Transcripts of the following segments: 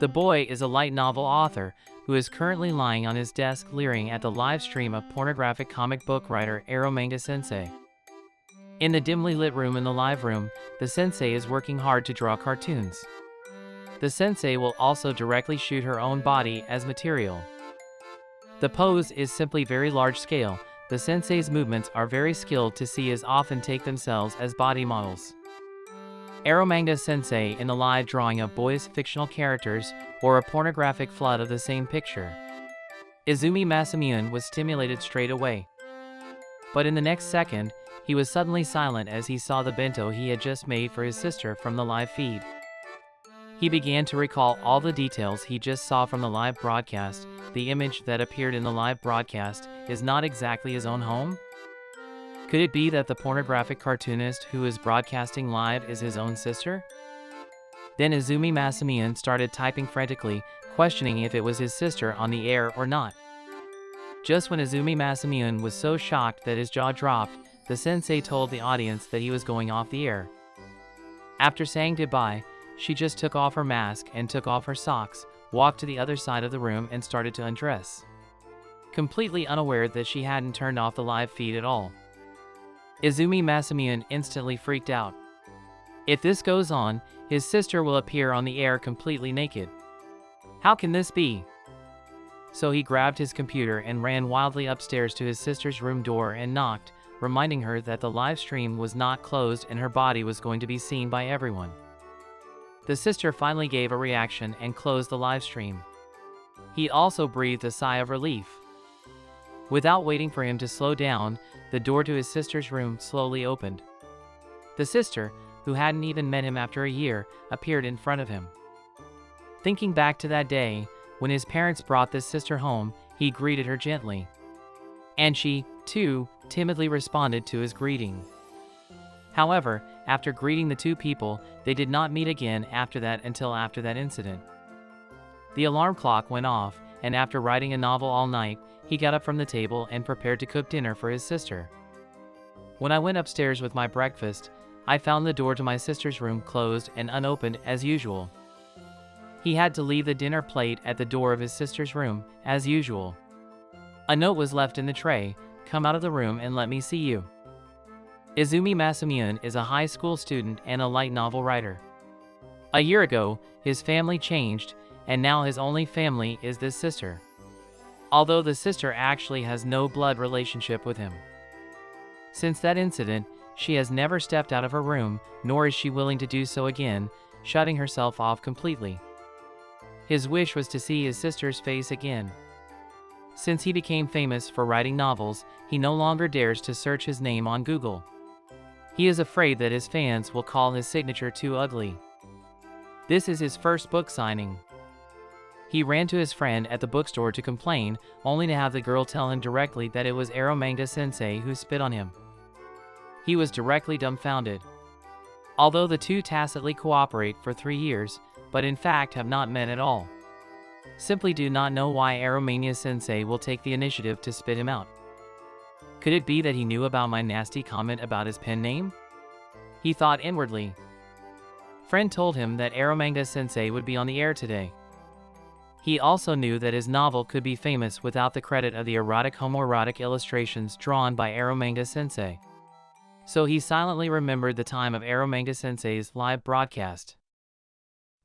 The boy is a light novel author who is currently lying on his desk leering at the live stream of pornographic comic book writer Ero Manga Sensei. In the dimly lit room in the live room, the sensei is working hard to draw cartoons. The sensei will also directly shoot her own body as material. The pose is simply very large scale. The sensei's movements are very skilled to see as often take themselves as body models. Ero Manga Sensei in the live drawing of boys' fictional characters or a pornographic flood of the same picture. Izumi Masamune was stimulated straight away. But in the next second, he was suddenly silent as he saw the bento he had just made for his sister from the live feed. He began to recall all the details he just saw from the live broadcast. The image that appeared in the live broadcast is not exactly his own home? Could it be that the pornographic cartoonist who is broadcasting live is his own sister? Then Izumi Masamune started typing frantically, questioning if it was his sister on the air or not. Just when Izumi Masamune was so shocked that his jaw dropped, the sensei told the audience that he was going off the air. After saying goodbye, she just took off her mask and took off her socks, walked to the other side of the room and started to undress, completely unaware that she hadn't turned off the live feed at all. Izumi Masamune instantly freaked out. If this goes on, his sister will appear on the air completely naked. How can this be? So he grabbed his computer and ran wildly upstairs to his sister's room door and knocked, reminding her that the live stream was not closed and her body was going to be seen by everyone. The sister finally gave a reaction and closed the live stream. He also breathed a sigh of relief. Without waiting for him to slow down, the door to his sister's room slowly opened. The sister, who hadn't even met him after a year, appeared in front of him. Thinking back to that day, when his parents brought this sister home, he greeted her gently. And she, too, timidly responded to his greeting. However, after greeting the two people, they did not meet again after that until after that incident. The alarm clock went off, and after writing a novel all night, he got up from the table and prepared to cook dinner for his sister. When I went upstairs with my breakfast, I found the door to my sister's room closed and unopened as usual. He had to leave the dinner plate at the door of his sister's room, as usual. A note was left in the tray: "Come out of the room and let me see you." Izumi Masamune is a high school student and a light novel writer. A year ago, his family changed, and now his only family is this sister. Although the sister actually has no blood relationship with him. Since that incident, she has never stepped out of her room, nor is she willing to do so again, shutting herself off completely. His wish was to see his sister's face again. Since he became famous for writing novels, he no longer dares to search his name on Google. He is afraid that his fans will call his signature too ugly. This is his first book signing. He ran to his friend at the bookstore to complain, only to have the girl tell him directly that it was Ero Manga Sensei who spit on him. He was directly dumbfounded. Although the two tacitly cooperate for 3 years, but in fact have not met at all. Simply do not know why Ero Manga Sensei will take the initiative to spit him out. Could it be that he knew about my nasty comment about his pen name? He thought inwardly. Friend told him that Ero Manga Sensei would be on the air today. He also knew that his novel could be famous without the credit of the erotic homoerotic illustrations drawn by Ero Manga Sensei. So he silently remembered the time of Ero Manga Sensei's live broadcast.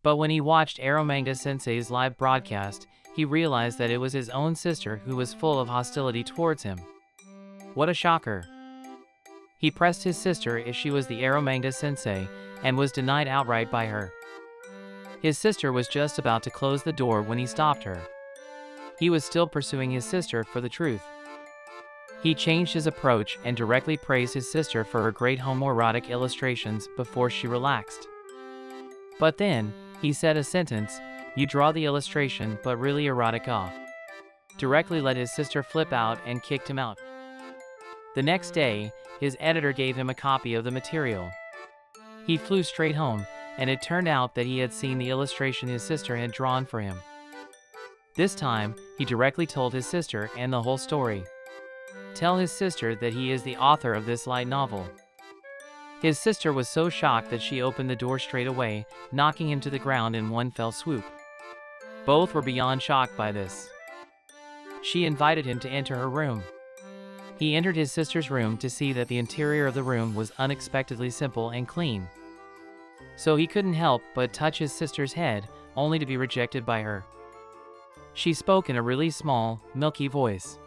But when he watched Ero Manga Sensei's live broadcast, he realized that it was his own sister who was full of hostility towards him. What a shocker. He pressed his sister if she was the Ero Manga Sensei, and was denied outright by her. His sister was just about to close the door when he stopped her. He was still pursuing his sister for the truth. He changed his approach and directly praised his sister for her great homoerotic illustrations before she relaxed. But then, he said a sentence: "You draw the illustration but really erotic off." Directly let his sister flip out and kicked him out. The next day, his editor gave him a copy of the material. He flew straight home, and it turned out that he had seen the illustration his sister had drawn for him. This time, he directly told his sister and the whole story. Tell his sister that he is the author of this light novel. His sister was so shocked that she opened the door straight away, knocking him to the ground in one fell swoop. Both were beyond shocked by this. She invited him to enter her room. He entered his sister's room to see that the interior of the room was unexpectedly simple and clean. So he couldn't help but touch his sister's head, only to be rejected by her. She spoke in a really small, milky voice.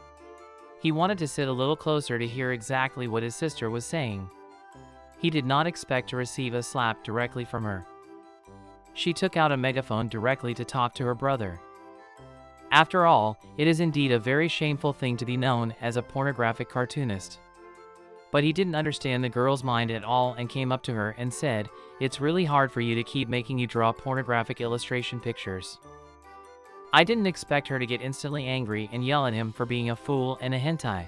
He wanted to sit a little closer to hear exactly what his sister was saying. He did not expect to receive a slap directly from her. She took out a megaphone directly to talk to her brother. After all, it is indeed a very shameful thing to be known as a pornographic cartoonist. But he didn't understand the girl's mind at all and came up to her and said, "It's really hard for you to keep making you draw pornographic illustration pictures." I didn't expect her to get instantly angry and yell at him for being a fool and a hentai.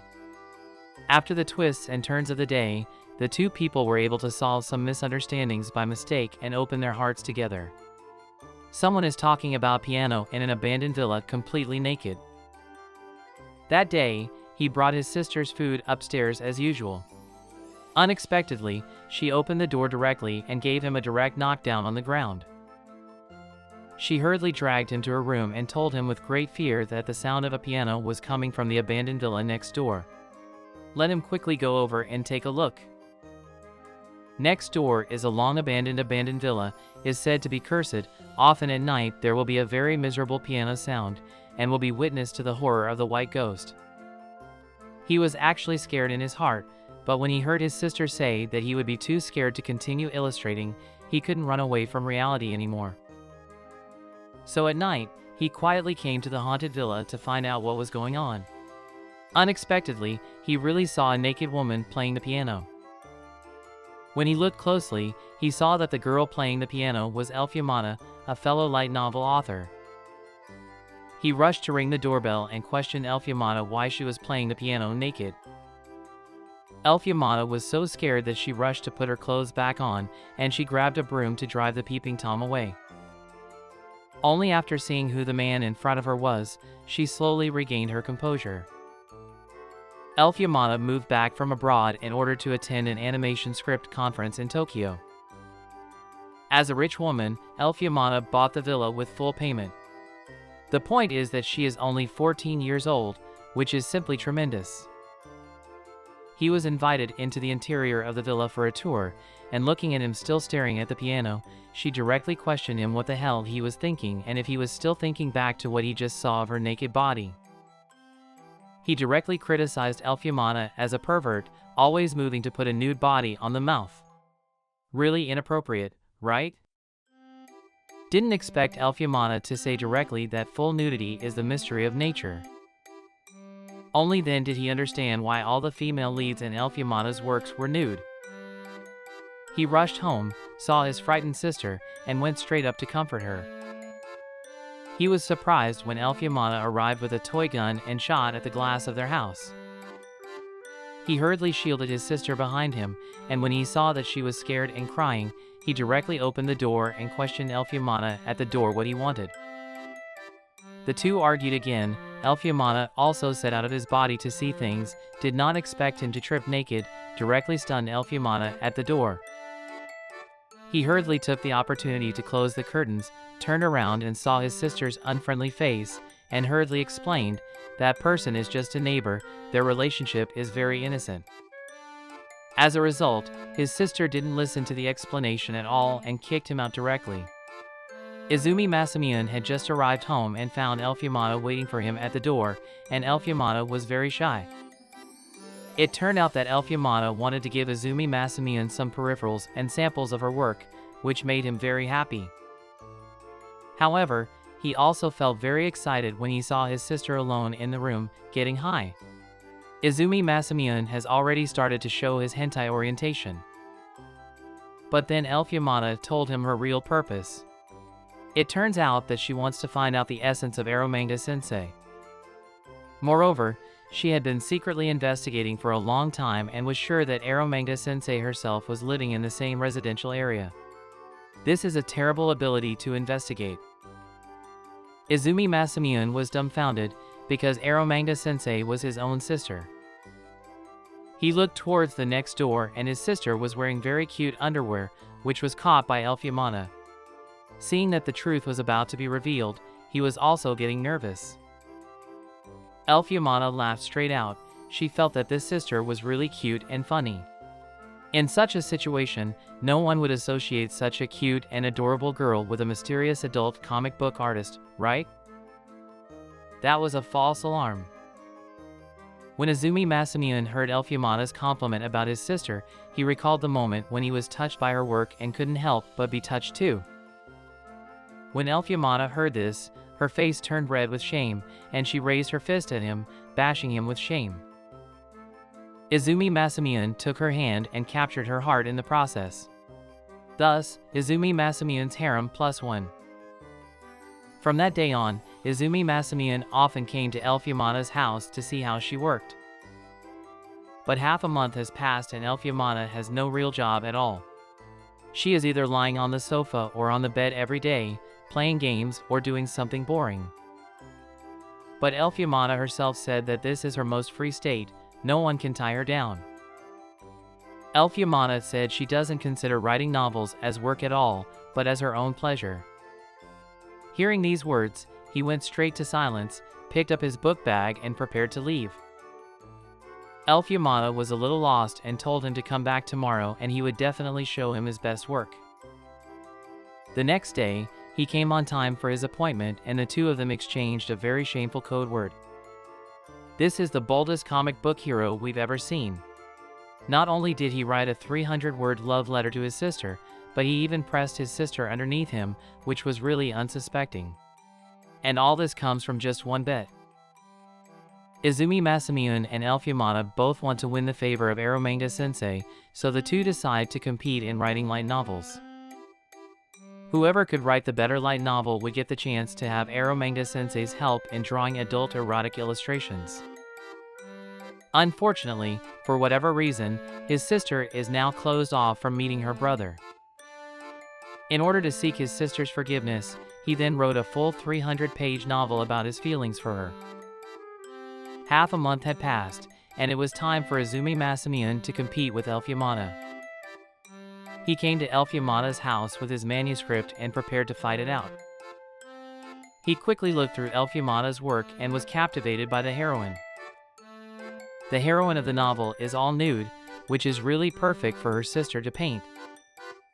After the twists and turns of the day, the two people were able to solve some misunderstandings by mistake and open their hearts together. Someone is talking about piano in an abandoned villa completely naked. That day, he brought his sister's food upstairs as usual. Unexpectedly, she opened the door directly and gave him a direct knockdown on the ground. She hurriedly dragged him to her room and told him with great fear that the sound of a piano was coming from the abandoned villa next door. Let him quickly go over and take a look. Next door is a long abandoned villa, is said to be cursed. Often at night there will be a very miserable piano sound, and will be witness to the horror of the white ghost. He was actually scared in his heart, but when he heard his sister say that he would be too scared to continue illustrating, he couldn't run away from reality anymore. So at night, he quietly came to the haunted villa to find out what was going on. Unexpectedly, he really saw a naked woman playing the piano. When he looked closely, he saw that the girl playing the piano was Elfiamata, a fellow light novel author. He rushed to ring the doorbell and questioned Elfiamata why she was playing the piano naked. Elfiamata was so scared that she rushed to put her clothes back on, and she grabbed a broom to drive the peeping Tom away. Only after seeing who the man in front of her was, she slowly regained her composure. Elfiamata moved back from abroad in order to attend an animation script conference in Tokyo. As a rich woman, Elfiamata bought the villa with full payment. The point is that she is only 14 years old, which is simply tremendous. He was invited into the interior of the villa for a tour, and looking at him still staring at the piano, she directly questioned him what the hell he was thinking and if he was still thinking back to what he just saw of her naked body. He directly criticized Elfiamata as a pervert, always moving to put a nude body on the mouth. Really inappropriate, right? Didn't expect Elfiamata to say directly that full nudity is the mystery of nature. Only then did he understand why all the female leads in Elfiamata's works were nude. He rushed home, saw his frightened sister, and went straight up to comfort her. He was surprised when Elfiamata arrived with a toy gun and shot at the glass of their house. He hurriedly shielded his sister behind him, and when he saw that she was scared and crying, he directly opened the door and questioned Elfiamata at the door what he wanted. The two argued again. Elfiamata, also set out of his body to see things, did not expect him to trip naked, directly stunned Elfiamata at the door. He hurriedly took the opportunity to close the curtains, turned around and saw his sister's unfriendly face, and hurriedly explained, "That person is just a neighbor, their relationship is very innocent." As a result, his sister didn't listen to the explanation at all and kicked him out directly. Izumi Masamiune had just arrived home and found Elfiamata waiting for him at the door, and Elfiamata was very shy. It turned out that Elfiamata wanted to give Izumi Masamiune some peripherals and samples of her work, which made him very happy. However, he also felt very excited when he saw his sister alone in the room, getting high. Izumi Masamiune has already started to show his hentai orientation. But then Elfiamata told him her real purpose. It turns out that she wants to find out the essence of Eromanga Sensei. Moreover, she had been secretly investigating for a long time and was sure that Eromanga Sensei herself was living in the same residential area. This is a terrible ability to investigate. Izumi Masamiune was dumbfounded because Eromanga Sensei was his own sister. He looked towards the next door and his sister was wearing very cute underwear, which was caught by Elfiamata. Seeing that the truth was about to be revealed, he was also getting nervous. Elf Yamada laughed straight out. She felt that this sister was really cute and funny. In such a situation, no one would associate such a cute and adorable girl with a mysterious adult comic book artist, right? That was a false alarm. When Izumi Masamune heard Elf Yamada's compliment about his sister, he recalled the moment when he was touched by her work and couldn't help but be touched too. When Elf Yamada heard this, her face turned red with shame, and she raised her fist at him, bashing him with shame. Izumi Masamune took her hand and captured her heart in the process. Thus, Izumi Masamune's harem +1. From that day on, Izumi Masamune often came to Elf Yamada's house to see how she worked. But half a month has passed and Elf Yamada has no real job at all. She is either lying on the sofa or on the bed every day, playing games or doing something boring. But Elf Yamada herself said that this is her most free state, no one can tie her down. Elf Yamada said she doesn't consider writing novels as work at all, but as her own pleasure. Hearing these words, he went straight to silence, picked up his book bag and prepared to leave. Elf Yamada was a little lost and told him to come back tomorrow and he would definitely show him his best work. The next day, he came on time for his appointment and the two of them exchanged a very shameful code word. This is the boldest comic book hero we've ever seen. Not only did he write a 300-word love letter to his sister, but he even pressed his sister underneath him, which was really unsuspecting. And all this comes from just one bet. Izumi Masamune and Elf Yamada both want to win the favor of Eromanga Sensei, so the two decide to compete in writing light novels. Whoever could write the better light novel would get the chance to have Eromanga Sensei's help in drawing adult erotic illustrations. Unfortunately, for whatever reason, his sister is now closed off from meeting her brother. In order to seek his sister's forgiveness, he then wrote a full 300-page novel about his feelings for her. Half a month had passed, and it was time for Izumi Masamune to compete with Elf Yamada. He came to Elf Yamada's house with his manuscript and prepared to fight it out. He quickly looked through Elf Yamada's work and was captivated by the heroine. The heroine of the novel is all nude, which is really perfect for her sister to paint.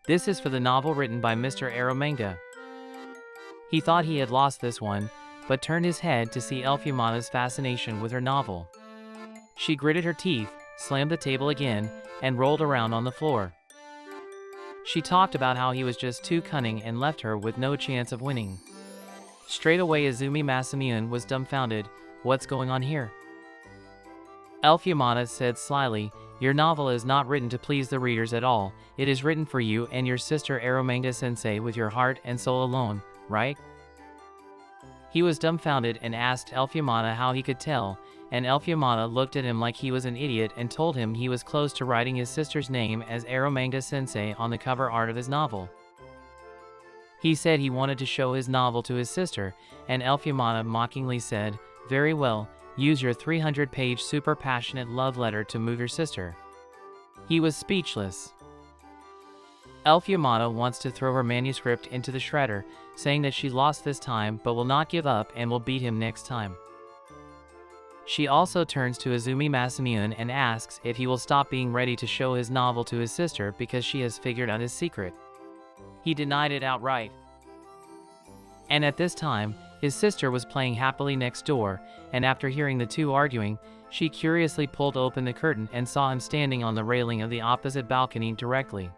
This is for the novel written by Mr. Eromanga. He thought he had lost this one, but turned his head to see Elf Yamada's fascination with her novel. She gritted her teeth, slammed the table again, and rolled around on the floor. She talked about how he was just too cunning and left her with no chance of winning. Straight away Izumi Masamune was dumbfounded. What's going on here? Elf Yamada said slyly, your novel is not written to please the readers at all, it is written for you and your sister Eromanga Sensei with your heart and soul alone, right? He was dumbfounded and asked Elf Yamada how he could tell, and Elf Yamada looked at him like he was an idiot and told him he was close to writing his sister's name as Eromanga Sensei on the cover art of his novel. He said he wanted to show his novel to his sister, and Elf Yamada mockingly said, very well, use your 300-page super passionate love letter to move your sister. He was speechless. Elf Yamada wants to throw her manuscript into the shredder, saying that she lost this time but will not give up and will beat him next time. She also turns to Izumi Masamune and asks if he will stop being ready to show his novel to his sister because she has figured out his secret. He denied it outright. And at this time, his sister was playing happily next door, and after hearing the two arguing, she curiously pulled open the curtain and saw him standing on the railing of the opposite balcony directly.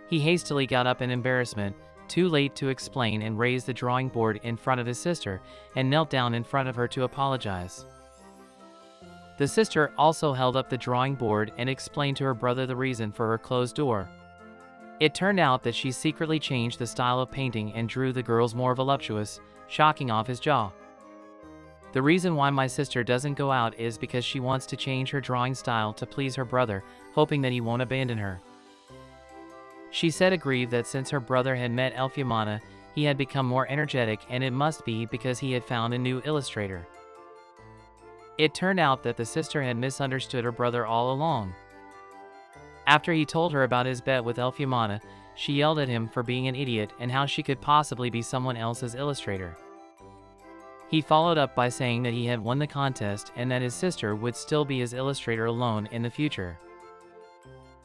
He hastily got up in embarrassment, too late to explain, and raised the drawing board in front of his sister and knelt down in front of her to apologize. The sister also held up the drawing board and explained to her brother the reason for her closed door. It turned out that she secretly changed the style of painting and drew the girls more voluptuous, shocking off his jaw. The reason why my sister doesn't go out is because she wants to change her drawing style to please her brother, hoping that he won't abandon her. She said aggrieved that since her brother had met Elf Yamada, he had become more energetic, and it must be because he had found a new illustrator. It turned out that the sister had misunderstood her brother all along. After he told her about his bet with Elf Yamada, she yelled at him for being an idiot and how she could possibly be someone else's illustrator. He followed up by saying that he had won the contest and that his sister would still be his illustrator alone in the future.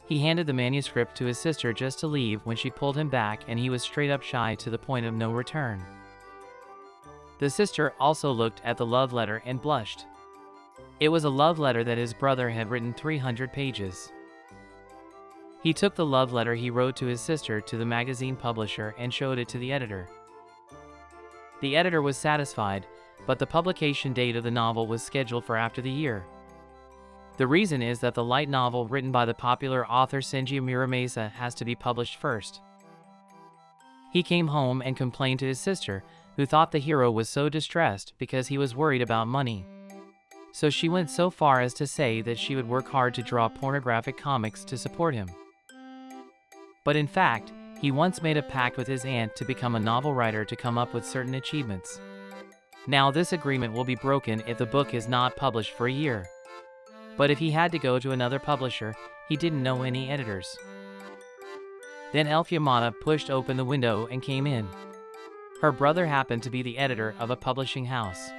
He handed the manuscript to his sister just to leave when she pulled him back, and he was straight up shy to the point of no return. The sister also looked at the love letter and blushed. It was a love letter that his brother had written 300 pages. He took the love letter he wrote to his sister to the magazine publisher and showed it to the editor. The editor was satisfied, but the publication date of the novel was scheduled for after the year. The reason is that the light novel written by the popular author Senju Muramasa has to be published first. He came home and complained to his sister, who thought the hero was so distressed because he was worried about money. So she went so far as to say that she would work hard to draw pornographic comics to support him. But in fact, he once made a pact with his aunt to become a novel writer to come up with certain achievements. Now this agreement will be broken if the book is not published for a year. But if he had to go to another publisher, he didn't know any editors. Then Elf Yamada pushed open the window and came in. Her brother happened to be the editor of a publishing house.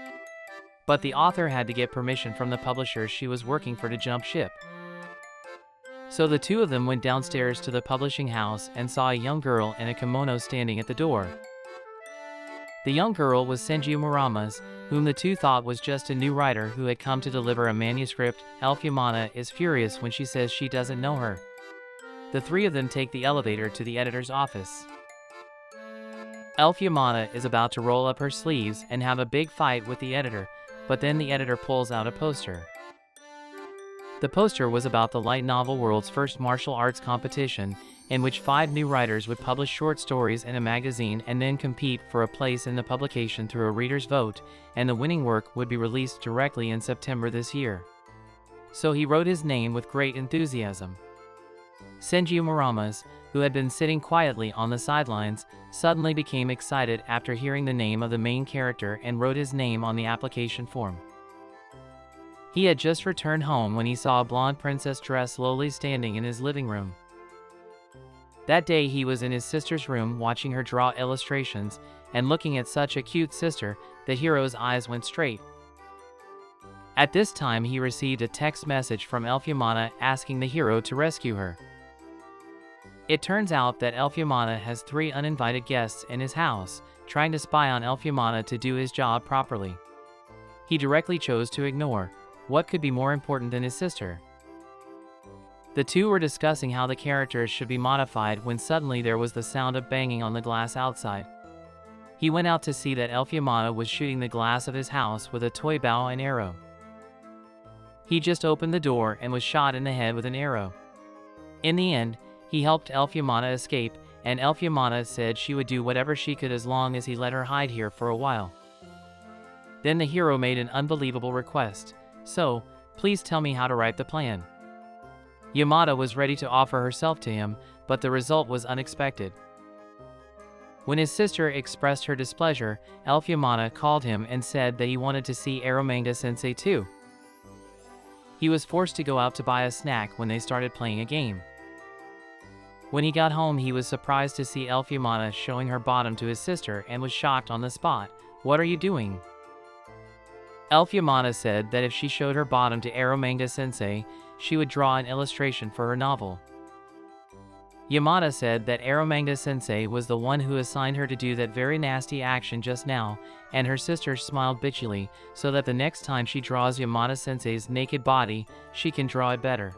But the author had to get permission from the publisher she was working for to jump ship. So the two of them went downstairs to the publishing house and saw a young girl in a kimono standing at the door. The young girl was Senju Murama's, whom the two thought was just a new writer who had come to deliver a manuscript. Elf Yamada is furious when she says she doesn't know her. The three of them take the elevator to the editor's office. Elf Yamada is about to roll up her sleeves and have a big fight with the editor, but then the editor pulls out a poster. The poster was about the light novel world's first martial arts competition, in which 5 new writers would publish short stories in a magazine and then compete for a place in the publication through a reader's vote, and the winning work would be released directly in September this year. So he wrote his name with great enthusiasm. Senju Murama's, who had been sitting quietly on the sidelines, suddenly became excited after hearing the name of the main character and wrote his name on the application form. He had just returned home when he saw a blonde princess dress slowly standing in his living room. That day he was in his sister's room watching her draw illustrations, and looking at such a cute sister, the hero's eyes went straight. At this time he received a text message from Elf Yamada asking the hero to rescue her. It turns out that Elf Yamada has 3 uninvited guests in his house, trying to spy on Elf Yamada to do his job properly. He directly chose to ignore. What could be more important than his sister? The two were discussing how the characters should be modified when suddenly there was the sound of banging on the glass outside. He went out to see that Elf Yamada was shooting the glass of his house with a toy bow and arrow. He just opened the door and was shot in the head with an arrow. In the end, he helped Elf Yamada escape, and Elf Yamada said she would do whatever she could as long as he let her hide here for a while. Then the hero made an unbelievable request. So, please tell me how to write the plan. Yamada was ready to offer herself to him, but the result was unexpected. When his sister expressed her displeasure, Elf Yamada called him and said that he wanted to see Eromanga-sensei too. He was forced to go out to buy a snack when they started playing a game. When he got home he was surprised to see Elf Yamada showing her bottom to his sister and was shocked on the spot. "What are you doing?" Elf Yamada said that if she showed her bottom to Eromanga-sensei, she would draw an illustration for her novel. Yamada said that Eromanga-sensei was the one who assigned her to do that very nasty action just now, and her sister smiled bitchily, so that the next time she draws Yamada-sensei's naked body, she can draw it better.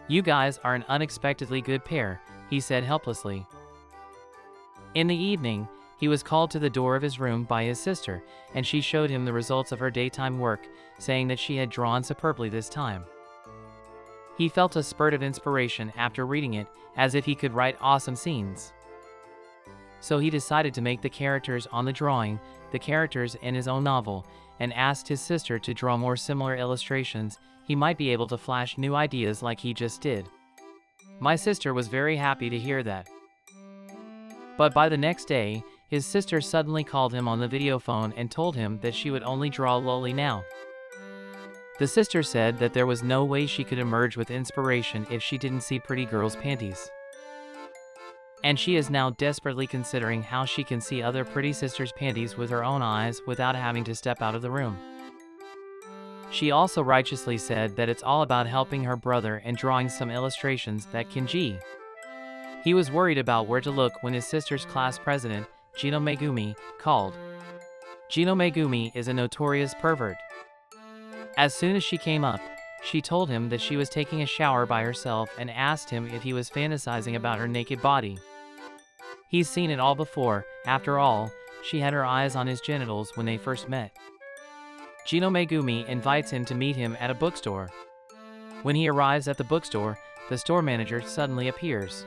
"You guys are an unexpectedly good pair," he said helplessly. In the evening, he was called to the door of his room by his sister, and she showed him the results of her daytime work, saying that she had drawn superbly this time. He felt a spurt of inspiration after reading it, as if he could write awesome scenes. So he decided to make the characters on the drawing the characters in his own novel, and asked his sister to draw more similar illustrations. He might be able to flash new ideas like he just did. My sister was very happy to hear that. But by the next day, his sister suddenly called him on the video phone and told him that she would only draw loli now. The sister said that there was no way she could emerge with inspiration if she didn't see pretty girls' panties. and she is now desperately considering how she can see other pretty sisters' panties with her own eyes without having to step out of the room. She also righteously said that it's all about helping her brother and drawing some illustrations that Kenji. He was worried about where to look when his sister's class president, Gino Megumi, called. Gino Megumi is a notorious pervert. As soon as she came up, she told him that she was taking a shower by herself and asked him if he was fantasizing about her naked body. He's seen it all before. After all, she had her eyes on his genitals when they first met. Gino Megumi invites him to meet him at a bookstore. When he arrives at the bookstore, the store manager suddenly appears.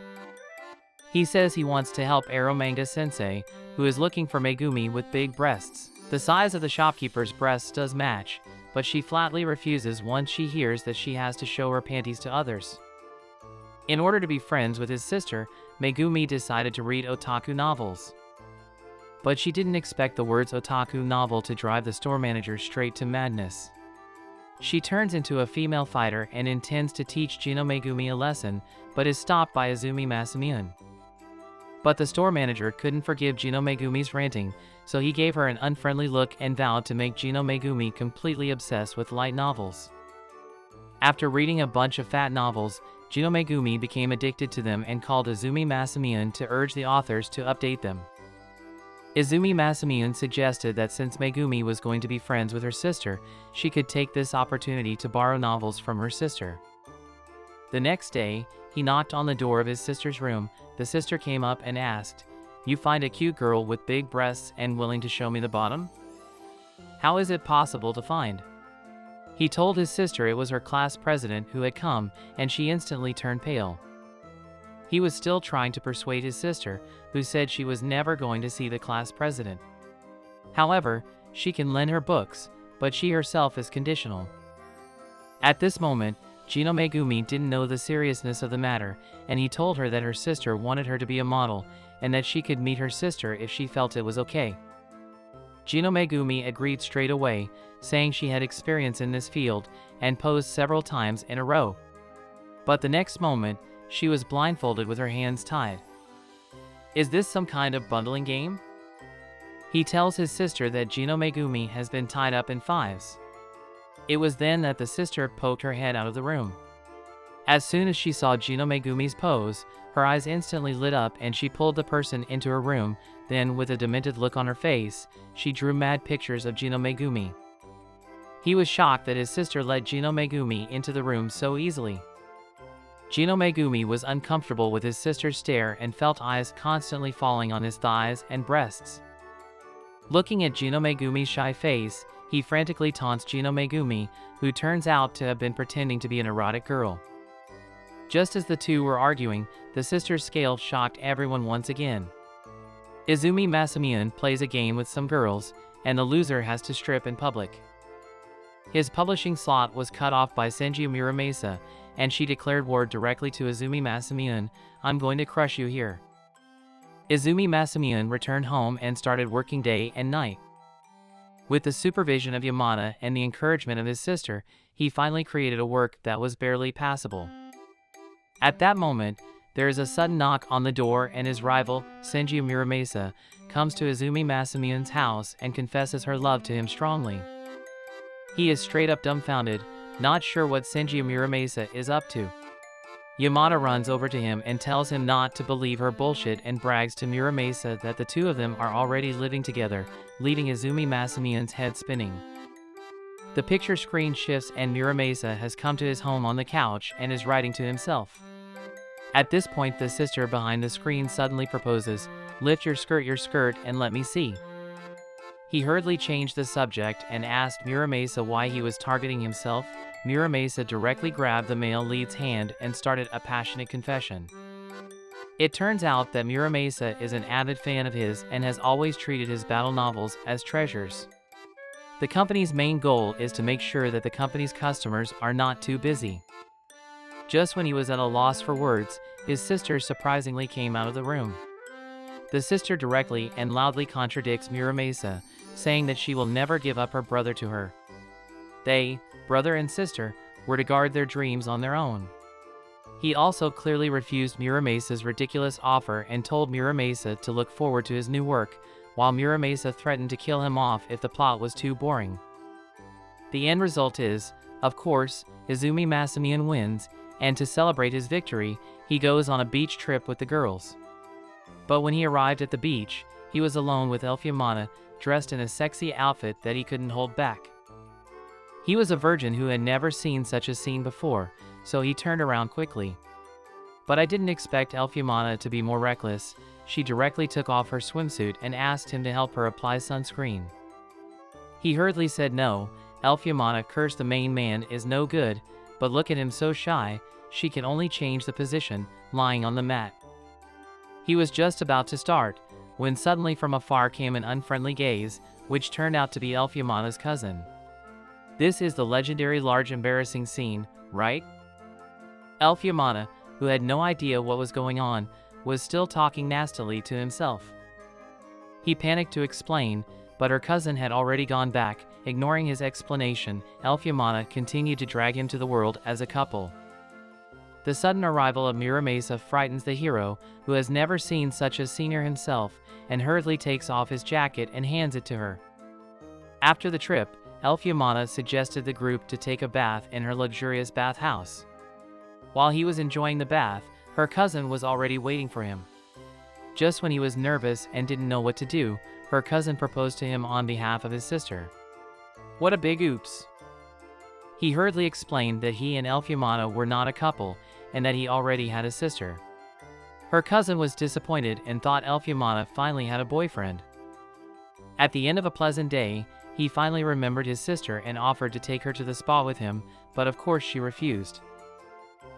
He says he wants to help Ero Manga Sensei, who is looking for Megumi with big breasts. The size of the shopkeeper's breasts does match, but she flatly refuses once she hears that she has to show her panties to others. In order to be friends with his sister, Megumi decided to read otaku novels. But she didn't expect the words otaku novel to drive the store manager straight to madness. She turns into a female fighter and intends to teach Gino Megumi a lesson, but is stopped by Izumi Masamiune. But the store manager couldn't forgive Gino Megumi's ranting, so he gave her an unfriendly look and vowed to make Gino Megumi completely obsessed with light novels. After reading a bunch of fat novels, Gino Megumi became addicted to them and called Izumi Masamiune to urge the authors to update them. Izumi Masamiune suggested that since Megumi was going to be friends with her sister, she could take this opportunity to borrow novels from her sister. The next day, he knocked on the door of his sister's room. The sister came up and asked, "You find a cute girl with big breasts and willing to show me the bottom? How is it possible to find?" He told his sister it was her class president who had come, and she instantly turned pale. He was still trying to persuade his sister, who said she was never going to see the class president. However, she can lend her books, but she herself is conditional. At this moment, Gino Megumi didn't know the seriousness of the matter, and he told her that her sister wanted her to be a model, and that she could meet her sister if she felt it was okay. Gino Megumi agreed straight away, saying she had experience in this field, and posed several times in a row. But the next moment, she was blindfolded with her hands tied. Is this some kind of bundling game? He tells his sister that Gino Megumi has been tied up in fives. It was then that the sister poked her head out of the room. As soon as she saw Gino Megumi's pose, her eyes instantly lit up and she pulled the person into her room. Then, with a demented look on her face, she drew mad pictures of Gino Megumi. He was shocked that his sister let Gino Megumi into the room so easily. Gino Megumi was uncomfortable with his sister's stare and felt eyes constantly falling on his thighs and breasts. Looking at Gino Megumi's shy face, he frantically taunts Gino Megumi, who turns out to have been pretending to be an erotic girl. Just as the two were arguing, the sister's scale shocked everyone once again. Izumi Masamiune plays a game with some girls, and the loser has to strip in public. His publishing slot was cut off by Senju Muramasa, and she declared war directly to Izumi Masamiune, "I'm going to crush you here." Izumi Masamiune returned home and started working day and night. With the supervision of Yamada and the encouragement of his sister, he finally created a work that was barely passable. At that moment, there is a sudden knock on the door and his rival, Senju Muramasa, comes to Izumi Masamiune's house and confesses her love to him strongly. He is straight up dumbfounded, not sure what Senju Muramasa is up to. Yamada runs over to him and tells him not to believe her bullshit and brags to Muramasa that the two of them are already living together, leaving Izumi Masamiune's head spinning. The picture screen shifts and Muramasa has come to his home on the couch and is writing to himself. At this point, the sister behind the screen suddenly proposes, "Lift your skirt and let me see." He hurriedly changed the subject and asked Muramasa why he was targeting himself. Muramasa directly grabbed the male lead's hand and started a passionate confession. It turns out that Muramasa is an avid fan of his and has always treated his battle novels as treasures. The company's main goal is to make sure that the company's customers are not too busy. Just when he was at a loss for words, his sister surprisingly came out of the room. The sister directly and loudly contradicts Muramasa, saying that she will never give up her brother to her. They, brother and sister, were to guard their dreams on their own. He also clearly refused Muramesa's ridiculous offer and told Muramasa to look forward to his new work, while Muramasa threatened to kill him off if the plot was too boring. The end result is, of course, Izumi Masamian wins, and to celebrate his victory, he goes on a beach trip with the girls. But when he arrived at the beach, he was alone with Elfumana, dressed in a sexy outfit that he couldn't hold back. He was a virgin who had never seen such a scene before, so he turned around quickly. But I didn't expect Elfumana to be more reckless. She directly took off her swimsuit and asked him to help her apply sunscreen. He hurriedly said no. Elfumana cursed the main man is no good, but look at him so shy, she can only change the position, lying on the mat. He was just about to start, when suddenly from afar came an unfriendly gaze, which turned out to be Elfumana's cousin. This is the legendary large embarrassing scene, right? Elfumana, who had no idea what was going on, was still talking nastily to himself. He panicked to explain, but her cousin had already gone back. Ignoring his explanation, Elfumana continued to drag him to the world as a couple. The sudden arrival of Muramasa frightens the hero, who has never seen such a senior himself, and hurriedly takes off his jacket and hands it to her. After the trip, Elfumana suggested the group to take a bath in her luxurious bathhouse. While he was enjoying the bath, her cousin was already waiting for him. Just when he was nervous and didn't know what to do, her cousin proposed to him on behalf of his sister. What a big oops! He hurriedly explained that he and Elfumana were not a couple, and that he already had a sister. Her cousin was disappointed and thought Elfumana finally had a boyfriend. At the end of a pleasant day, he finally remembered his sister and offered to take her to the spa with him, but of course she refused.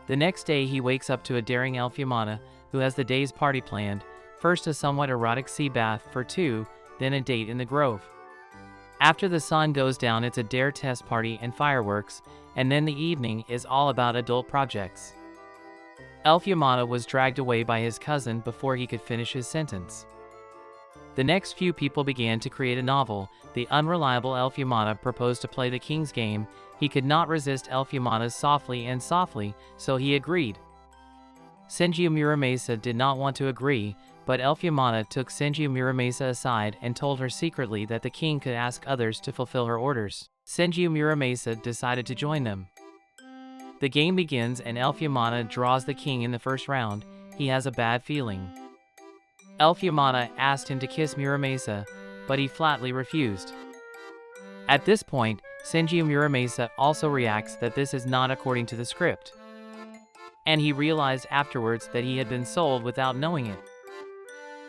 The next day he wakes up to a daring Elfumana, who has the day's party planned, first a somewhat erotic sea bath for two, then a date in the grove. After the sun goes down, it's a dare test party and fireworks, and then the evening is all about adult projects. Elfumana was dragged away by his cousin before he could finish his sentence. The next few people began to create a novel. The unreliable Elfumana proposed to play the king's game. He could not resist Elfumana's softly, so he agreed. Senju Muramasa did not want to agree, but Elfumana took Senju Muramasa aside and told her secretly that the king could ask others to fulfill her orders. Senju Muramasa decided to join them. The game begins and Elfumana draws the king in the first round. He has a bad feeling. Elfumana asked him to kiss Muramasa, but he flatly refused. At this point, Senju Muramasa also reacts that this is not according to the script. And he realized afterwards that he had been sold without knowing it.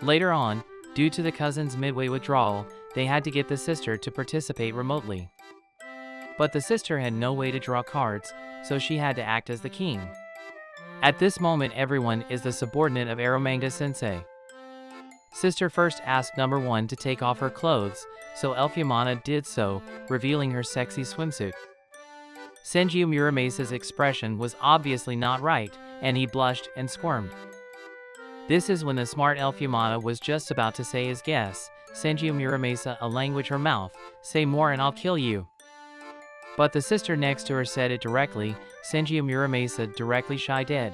Later on, due to the cousin's midway withdrawal, they had to get the sister to participate remotely. But the sister had no way to draw cards, so she had to act as the king. At this moment, everyone is the subordinate of Eromanga Sensei. Sister first asked number 1 to take off her clothes, so Elfumana did so, revealing her sexy swimsuit. Senju Muramasa's expression was obviously not right, and he blushed and squirmed. This is when the smart Elfumana was just about to say his guess. Senju Muramasa, a language her mouth, say more and I'll kill you. But the sister next to her said it directly. Senju Muramasa directly shy dead.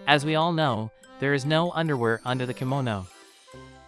As we all know, there is no underwear under the kimono.